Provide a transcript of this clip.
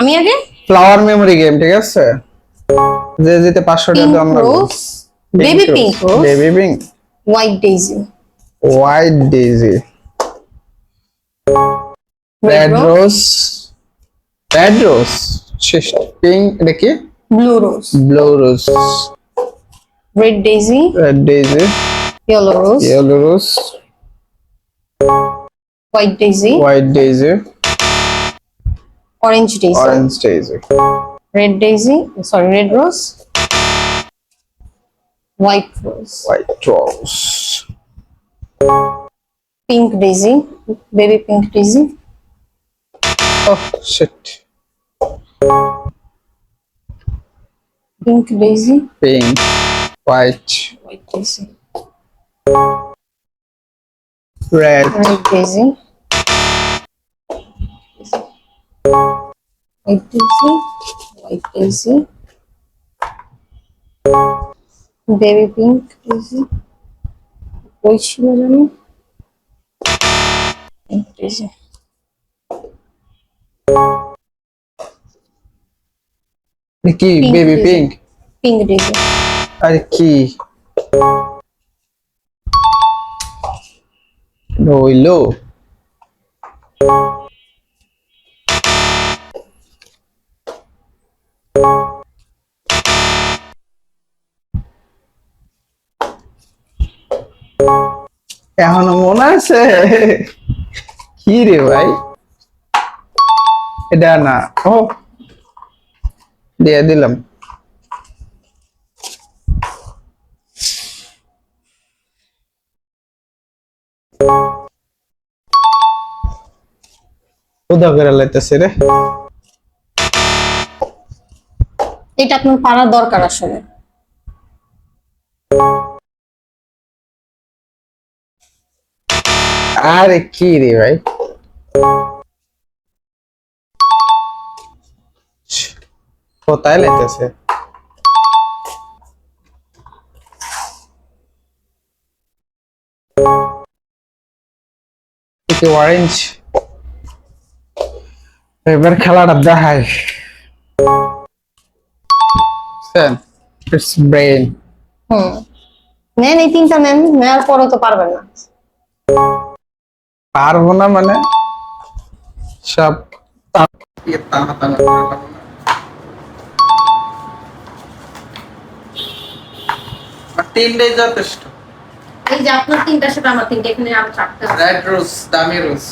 আমি আগে flower memory game, ঠিক আছে? যে জিতে 500 টাকা দাম লাগবে। Rose, baby pink rose, baby pink, white daisy, white daisy, red red rose, rose, red rose, pink, এটা কি? Blue rose, blue rose, red daisy, red daisy, yellow rose, yellow rose, white daisy, white daisy, orange daisy, orange daisy, red daisy, sorry red rose, white rose, white rose, pink daisy, baby pink daisy, oh shit, pink daisy, pink, white, white daisy, red, red daisy, white daisy, white daisy, baby pink daisy, ওই ছিল জানো pink daisy, কি Pink baby daisy. Pink? Pink daisy, আরে কি হইলো? এখনো মনে আছে? কি রে ভাই, এটা না, ও দিয়ে দিলাম। উদা করে লাইতেছে রে। এটা আপনার পারার দরকার আসলে। আরে কি রে ভাই, কোথায় লাইতেছে? কি অরেঞ্জ? এবার খেলাটা দেখায়। It's brain. নেন এই তিনটা নেন, নেওয়ার পরও তো পারবেন না। পারবো না মানে সব টানা টানা করে পারবো না। আর তিনটাই যথেষ্ট। এই যে আপনার তিনটার সাথে আমার তিনটা, এখানে আমি চারটা। রেড রোজ, দামি রোজ।